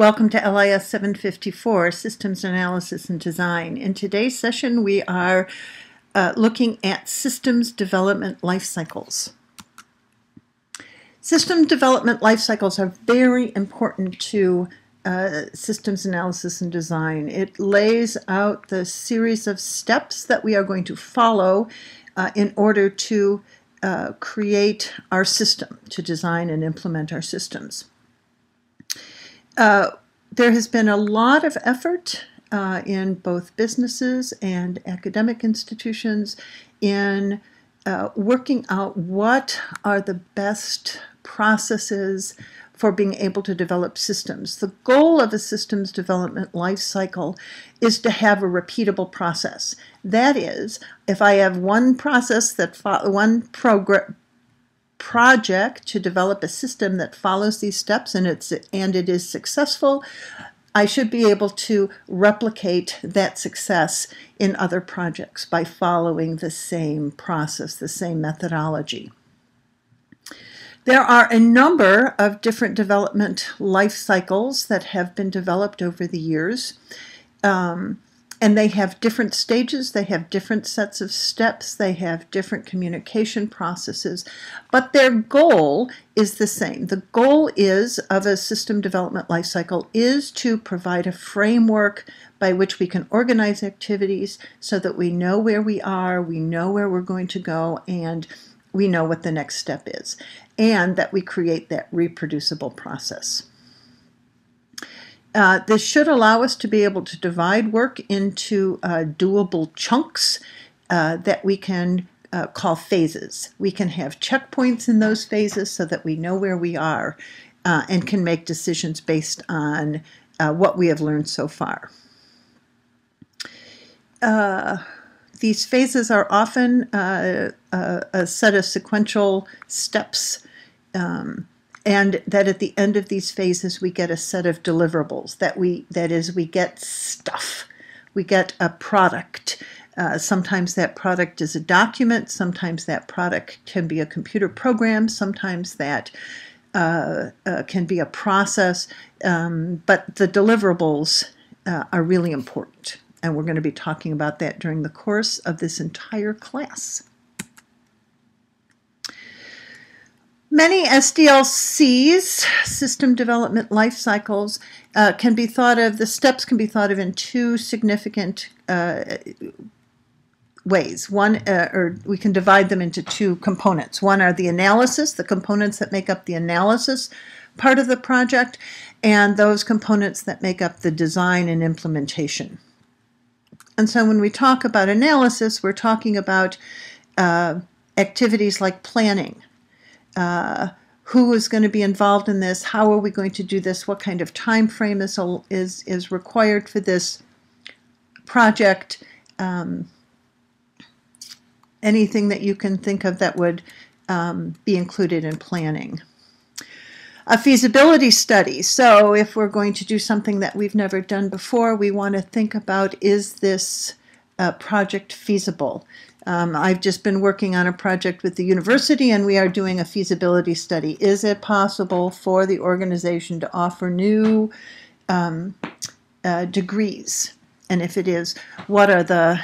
Welcome to LIS754, Systems Analysis and Design. In today's session, we are looking at systems development life cycles. System development life cycles are very important to systems analysis and design. It lays out the series of steps that we are going to follow in order to create our system, to design and implement our systems. There has been a lot of effort in both businesses and academic institutions in working out what are the best processes for being able to develop systems. The goal of a systems development life cycle is to have a repeatable process. That is, if I have one process project to develop a system that follows these steps and it is successful, I should be able to replicate that success in other projects by following the same process, the same methodology. There are a number of different development life cycles that have been developed over the years. And they have different stages, they have different sets of steps, they have different communication processes, but their goal is the same. The goal of a system development life cycle is to provide a framework by which we can organize activities so that we know where we are, we know where we're going to go, and we know what the next step is, and that we create that reproducible process. This should allow us to be able to divide work into doable chunks that we can call phases. We can have checkpoints in those phases so that we know where we are and can make decisions based on what we have learned so far. These phases are often a set of sequential steps, and that at the end of these phases we get a set of deliverables, that is, we get stuff, we get a product. Sometimes that product is a document, sometimes that product can be a computer program, sometimes that can be a process, but the deliverables are really important, and we're going to be talking about that during the course of this entire class. Many SDLCs, system development life cycles, can be thought of, the steps can be thought of in two significant ways. One, or we can divide them into two components. One are the analysis, the components that make up the analysis part of the project, and those components that make up the design and implementation. And so when we talk about analysis, we're talking about activities like planning. Who is going to be involved in this? How are we going to do this? What kind of time frame is required for this project? Anything that you can think of that would be included in planning. A feasibility study. So if we're going to do something that we've never done before, we want to think about, is this project feasible? I've just been working on a project with the university, and we are doing a feasibility study. Is it possible for the organization to offer new degrees? And if it is, what are the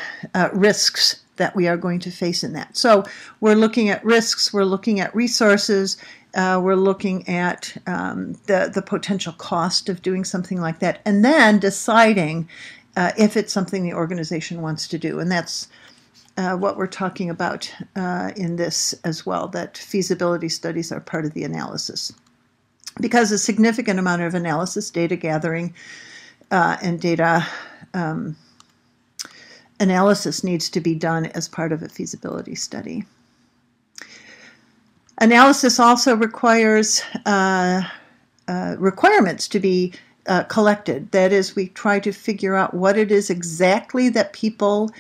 risks that we are going to face in that? So we're looking at risks, we're looking at resources, we're looking at the potential cost of doing something like that, and then deciding if it's something the organization wants to do. And that's what we're talking about in this as well, that feasibility studies are part of the analysis. Because a significant amount of analysis, data gathering, and data analysis needs to be done as part of a feasibility study. Analysis also requires requirements to be collected. That is, we try to figure out what it is exactly that people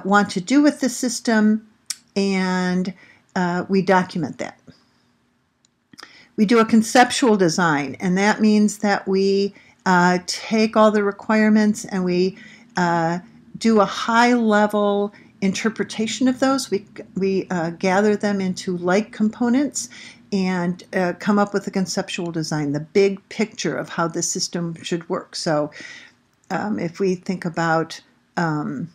want to do with the system, and we document that. We do a conceptual design, and that means that we take all the requirements and we do a high-level interpretation of those. We gather them into like components, and come up with a conceptual design, the big picture of how the system should work. So if we think about a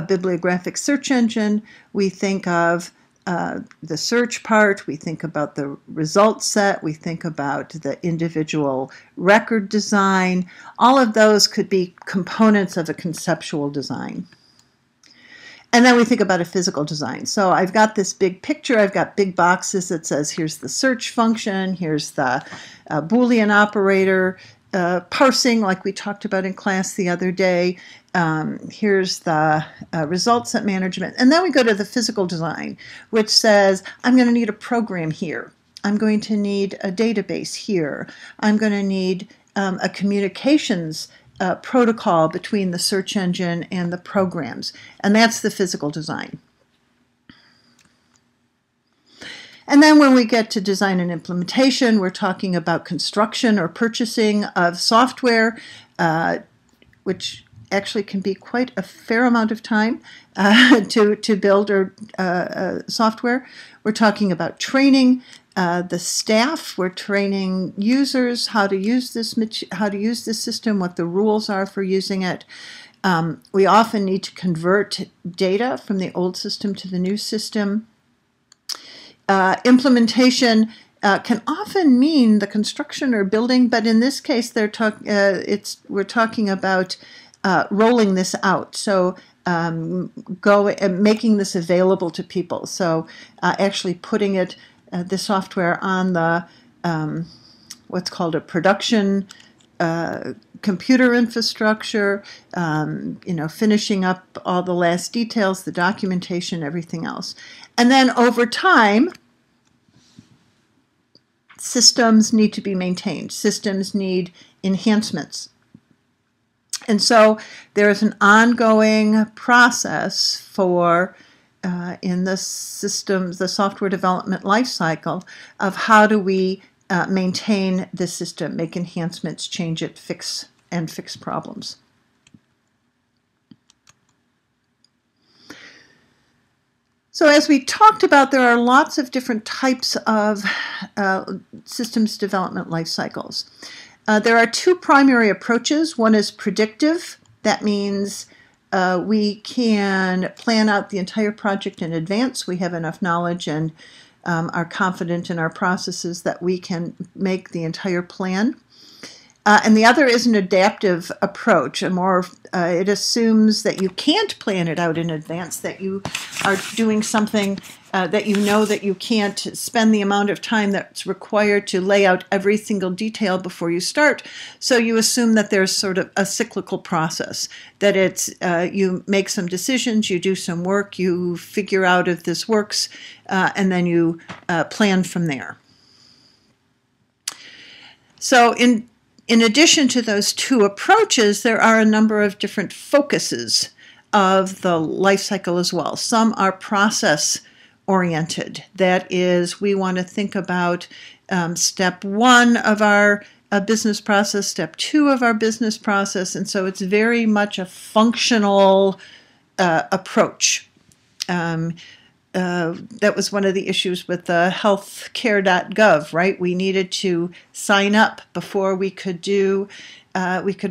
bibliographic search engine, we think of the search part, we think about the result set, we think about the individual record design. All of those could be components of a conceptual design. And then we think about a physical design. So I've got this big picture, I've got big boxes that says here's the search function, here's the Boolean operator, parsing like we talked about in class the other day. Here's the result set management. And then we go to the physical design, which says I'm going to need a program here. I'm going to need a database here. I'm going to need a communications protocol between the search engine and the programs. And that's the physical design. And then when we get to design and implementation, we're talking about construction or purchasing of software, which actually can be quite a fair amount of time to build or software. We're talking about training the staff. We're training users how to use this system, what the rules are for using it. We often need to convert data from the old system to the new system. Implementation can often mean the construction or building, but in this case, we're talking about rolling this out. So making this available to people. So actually putting the software on the what's called a production computer infrastructure, finishing up all the last details, the documentation, everything else. And then over time, systems need to be maintained. Systems need enhancements. And so there is an ongoing process for, in the software development lifecycle, of how do we maintain the system, make enhancements, change it, fix problems. So as we talked about, there are lots of different types of systems development life cycles. There are two primary approaches. One is predictive. That means we can plan out the entire project in advance. We have enough knowledge and are confident in our processes that we can make the entire plan. And the other is an adaptive approach. It assumes that you can't plan it out in advance, that you are doing something that you know that you can't spend the amount of time that's required to lay out every single detail before you start. So you assume that there's sort of a cyclical process, that it's you make some decisions, you do some work, you figure out if this works, and then you plan from there. So in addition to those two approaches, there are a number of different focuses of the life cycle as well. Some are process-oriented. That is, we want to think about step one of our business process, step two of our business process, and so it's very much a functional approach. That was one of the issues with the healthcare.gov, right? We needed to sign up before we could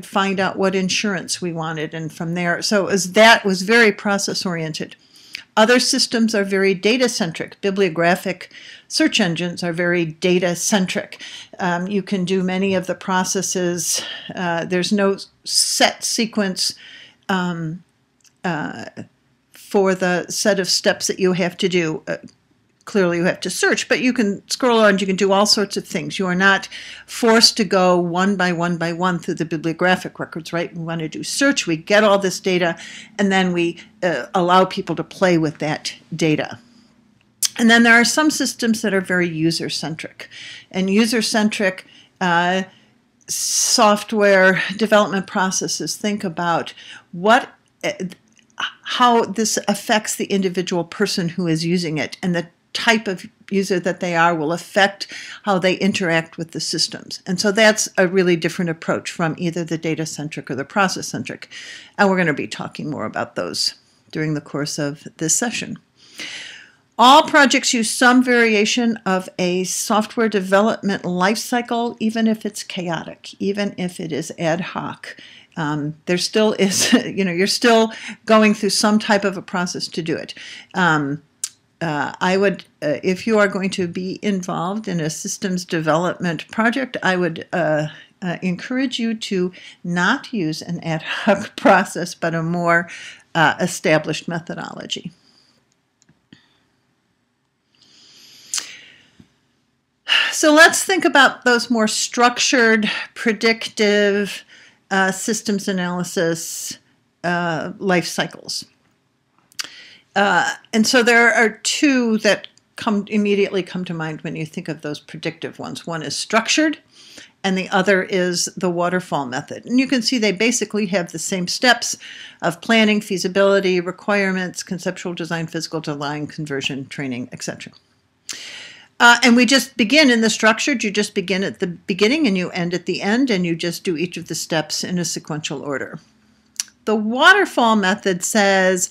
find out what insurance we wanted, and from there. So that was very process-oriented. Other systems are very data-centric. Bibliographic search engines are very data-centric. You can do many of the processes. There's no set sequence for the set of steps that you have to do. Clearly you have to search, but you can scroll around, you can do all sorts of things. You are not forced to go one by one through the bibliographic records, right? We want to do search, we get all this data, and then we allow people to play with that data. And then there are some systems that are very user-centric. And user-centric software development processes think about how this affects the individual person who is using it, and the type of user that they are will affect how they interact with the systems. And so that's a really different approach from either the data-centric or the process-centric. And we're going to be talking more about those during the course of this session. All projects use some variation of a software development lifecycle, even if it's chaotic, even if it is ad hoc. There still is, you're still going through some type of a process to do it. I would, if you are going to be involved in a systems development project, I would encourage you to not use an ad hoc process, but a more established methodology. So let's think about those more structured, predictive systems analysis life cycles. And so there are two that immediately come to mind when you think of those predictive ones. One is structured, and the other is the waterfall method. And you can see they basically have the same steps of planning, feasibility, requirements, conceptual design, physical design, conversion, training, etc. And we just begin in the structured. You just begin at the beginning and you end at the end, and you just do each of the steps in a sequential order. The waterfall method says,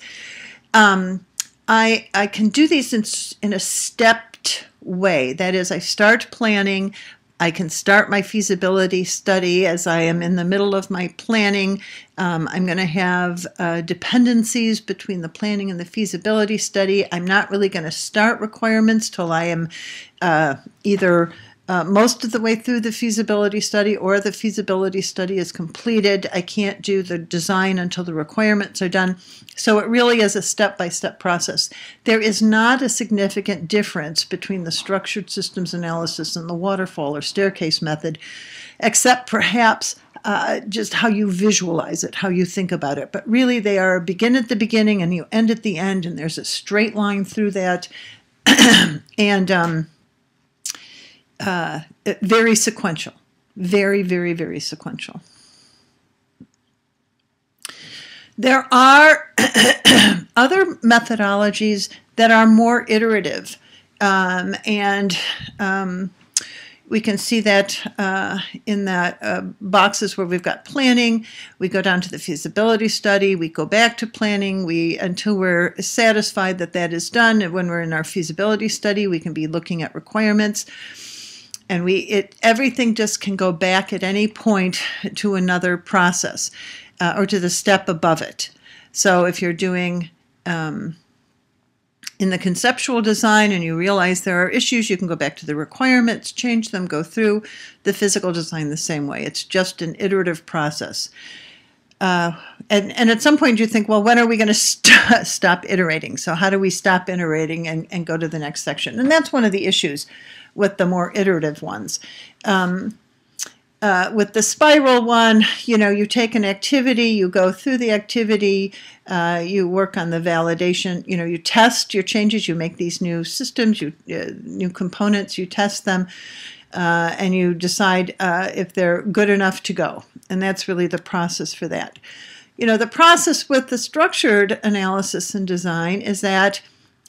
I can do these in a stepped way. That is, I start planning. I can start my feasibility study as I am in the middle of my planning. I'm going to have dependencies between the planning and the feasibility study. I'm not really going to start requirements till I am either most of the way through the feasibility study or the feasibility study is completed. I can't do the design until the requirements are done. So it really is a step-by-step process. There is not a significant difference between the structured systems analysis and the waterfall or staircase method, except perhaps just how you visualize it, how you think about it. But really they are begin at the beginning and you end at the end, and there's a straight line through that. And very sequential, very, very, very sequential. There are other methodologies that are more iterative, and we can see that in that boxes where we've got planning. We go down to the feasibility study, we go back to planning, until we're satisfied that that is done. And when we're in our feasibility study, we can be looking at requirements. And everything just can go back at any point to another process or to the step above it. So if you're doing in the conceptual design and you realize there are issues, you can go back to the requirements, change them, go through the physical design the same way. It's just an iterative process. And at some point you think, well, when are we going to stop iterating? So how do we stop iterating and go to the next section? And that's one of the issues with the more iterative ones. With the spiral one, you take an activity, you go through the activity, you work on the validation, you test your changes, you make these new systems, new components, you test them, and you decide if they're good enough to go. And that's really the process for that. The process with the structured analysis and design is that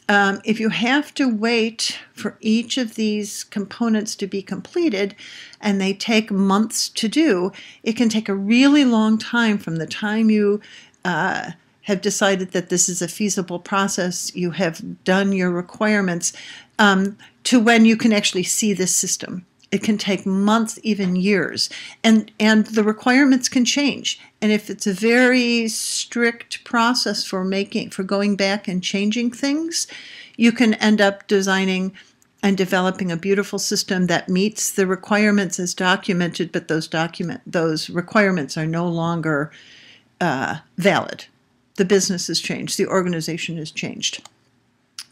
if you have to wait for each of these components to be completed, and they take months to do, it can take a really long time from the time you have decided that this is a feasible process, you have done your requirements, to when you can actually see this system. It can take months, even years, and the requirements can change. And if it's a very strict process for going back and changing things, you can end up designing and developing a beautiful system that meets the requirements as documented, but those requirements are no longer valid. The business has changed. The organization has changed.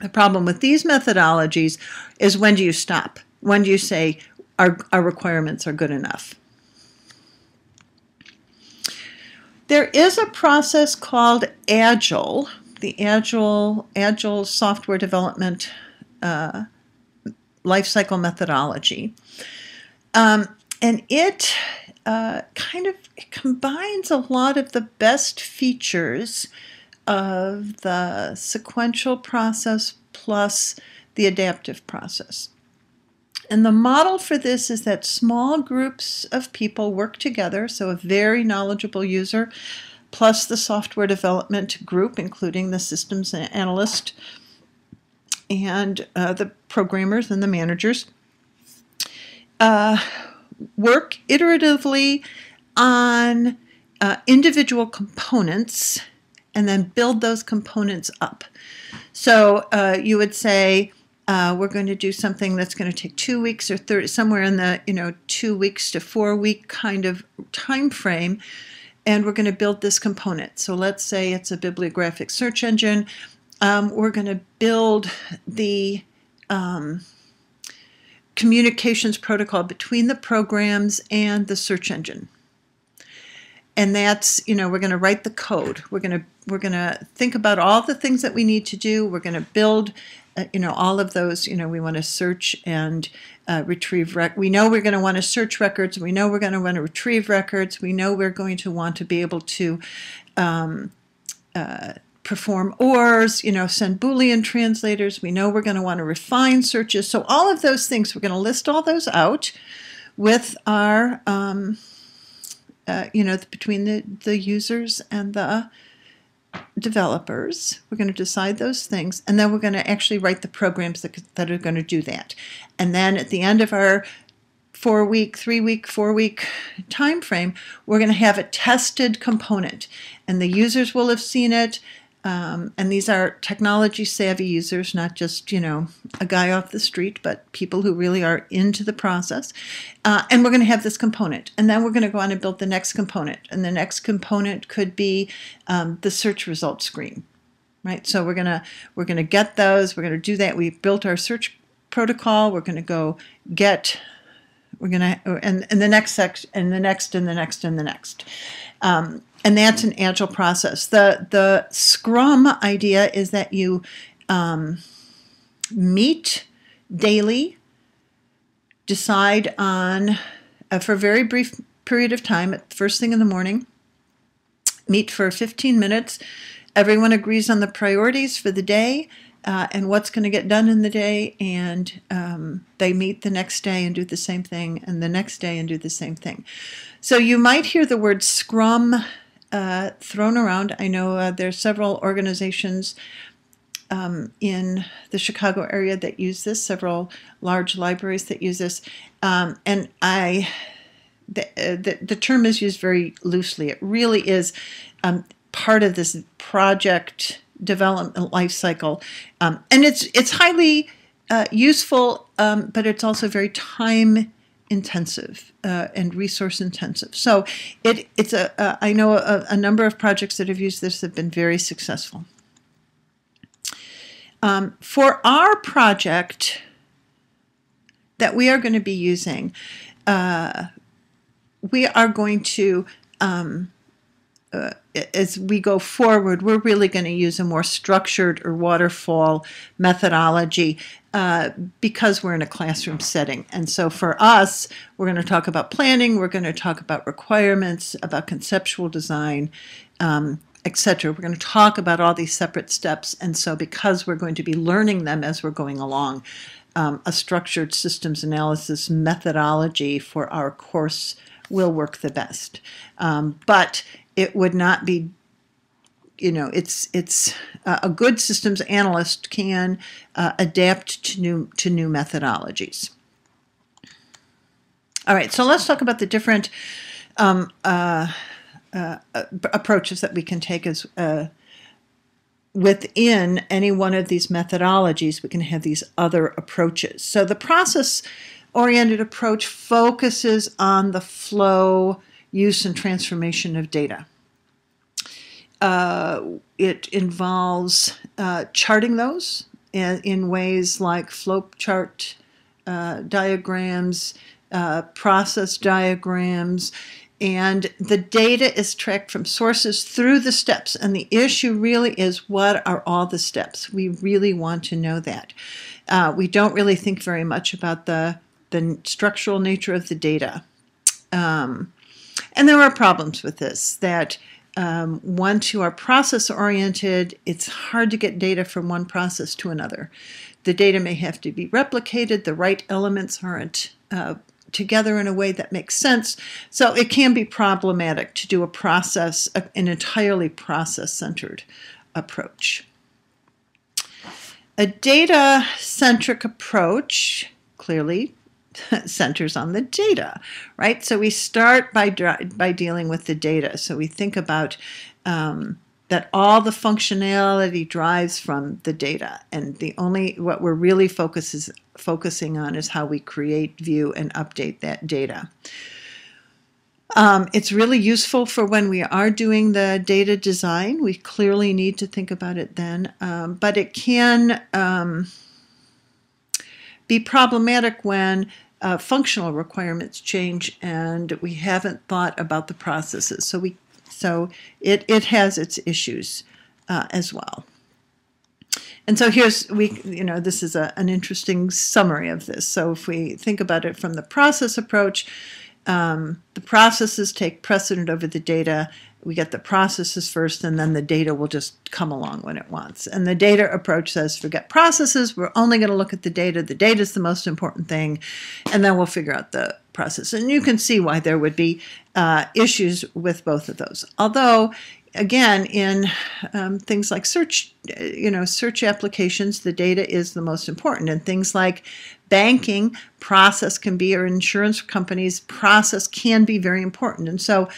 The problem with these methodologies is, when do you stop? When do you say, our requirements are good enough? There is a process called Agile, the Agile software development lifecycle methodology. And it it combines a lot of the best features of the sequential process plus the adaptive process. And the model for this is that small groups of people work together, so a very knowledgeable user plus the software development group, including the systems analyst, and the programmers and the managers work iteratively on individual components and then build those components up. So you would say, we're going to do something that's going to take 2 weeks or 30, somewhere in the 2 weeks to 4 week kind of time frame, and we're going to build this component. So let's say it's a bibliographic search engine. We're going to build the communications protocol between the programs and the search engine. And that's, we're going to write the code. We're going to think about all the things that we need to do. We're going to build, all of those. We want to search and retrieve. We know we're going to want to search records. We know we're going to want to retrieve records. We know we're going to want to be able to perform ORs. Send Boolean translators. We know we're going to want to refine searches. So all of those things, we're going to list all those out with our between the users and the developers. We're going to decide those things, and then we're going to actually write the programs that are going to do that. And then at the end of our 4 week time frame, we're going to have a tested component, and the users will have seen it. And these are technology savvy users, not just, a guy off the street, but people who really are into the process. And we're going to have this component. And then we're going to go on and build the next component. And the next component could be the search results screen, right? So we're going to get those. We're going to do that. We've built our search protocol. We're going to go get, and the next section, and the next, and the next, and the next. And that's an agile process. The Scrum idea is that you meet daily, decide on, for a very brief period of time, at the first thing in the morning, meet for 15 minutes. Everyone agrees on the priorities for the day and what's going to get done in the day, and they meet the next day and do the same thing, and the next day and do the same thing. So you might hear the word Scrum thrown around. I know there's several organizations in the Chicago area that use this, several large libraries that use this, and the term is used very loosely. It really is part of this project development life cycle, and it's highly useful, but it's also very time intensive and resource intensive. So I know a number of projects that have used this have been very successful. For our project that we are going to be using, we are going to, as we go forward, we're really going to use a more structured or waterfall methodology because we're in a classroom setting. And so for us, we're going to talk about planning, we're going to talk about requirements, about conceptual design, etc. We're going to talk about all these separate steps. And so because we're going to be learning them as we're going along, a structured systems analysis methodology for our course will work the best. But it would not be, it's a good systems analyst can adapt to new methodologies. All right, so let's talk about the different approaches that we can take as within any one of these methodologies. We can have these other approaches. So the process-oriented approach focuses on the flow, use, and transformation of data. It involves charting those in ways like flow chart diagrams, process diagrams, and the data is tracked from sources through the steps. And the issue really is, what are all the steps? We really want to know that. We don't really think very much about the structural nature of the data. And there are problems with this, that once you are process-oriented, it's hard to get data from one process to another. The data may have to be replicated. The right elements aren't together in a way that makes sense. So it can be problematic to do an entirely process-centered approach. A data-centric approach clearly centers on the data, right? So we start by dealing with the data. So we think about that all the functionality drives from the data, and what we're really focusing on is how we create, view, and update that data. It's really useful for when we are doing the data design. We clearly need to think about it then, but it can be problematic when functional requirements change and we haven't thought about the processes. So it has its issues as well. And so this is an interesting summary of this. So if we think about it from the process approach, the processes take precedent over the data. We get the processes first, and then the data will just come along when it wants. And the data approach says, forget processes. We're only going to look at the data. The data is the most important thing, and then we'll figure out the process. And you can see why there would be issues with both of those. Although, again, in things like search applications, the data is the most important. And things like banking, process can be, or insurance companies, process can be very important. And so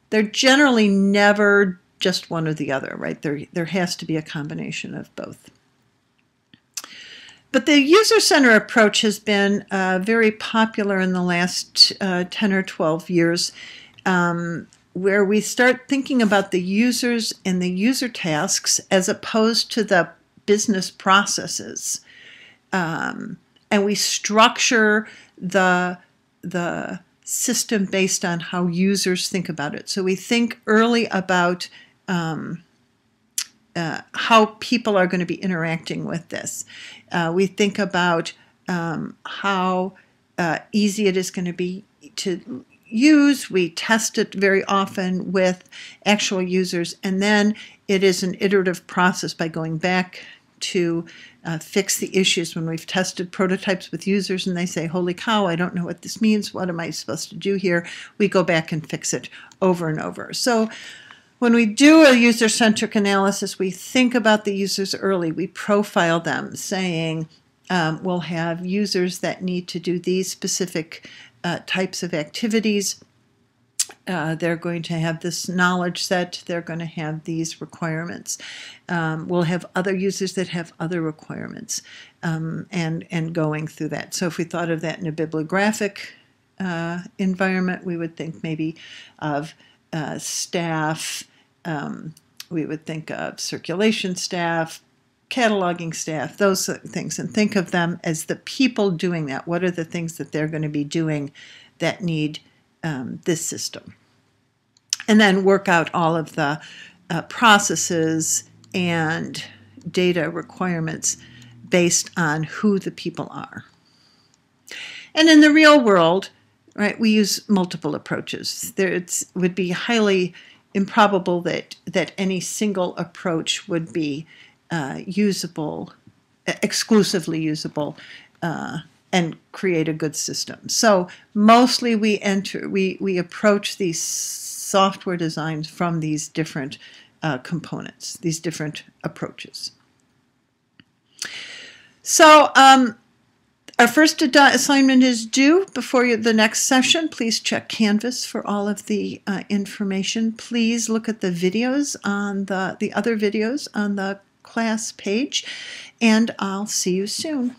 they're generally never just one or the other, right? There has to be a combination of both. But the user-centered approach has been very popular in the last 10 or 12 years, where we start thinking about the users and the user tasks as opposed to the business processes. And we structure the system based on how users think about it. So we think early about how people are going to be interacting with this. We think about how easy it is going to be to use. We test it very often with actual users, and then it is an iterative process by going back to fix the issues when we've tested prototypes with users and they say, holy cow, I don't know what this means. What am I supposed to do here? We go back and fix it over and over. So when we do a user-centric analysis, we think about the users early. We profile them, saying we'll have users that need to do these specific types of activities. They're going to have this knowledge set. They're going to have these requirements. We'll have other users that have other requirements, and going through that. So if we thought of that in a bibliographic environment, we would think maybe of staff. We would think of circulation staff, cataloging staff, those things, and think of them as the people doing that. What are the things that they're going to be doing that need this system? And then work out all of the processes and data requirements based on who the people are. And in the real world, right, we use multiple approaches. It would be highly improbable that any single approach would be usable, exclusively usable, and create a good system. So mostly we approach these software designs from these different components, these different approaches. So our first assignment is due before the next session. Please check Canvas for all of the information. Please look at the videos on the other videos on the class page, and I'll see you soon.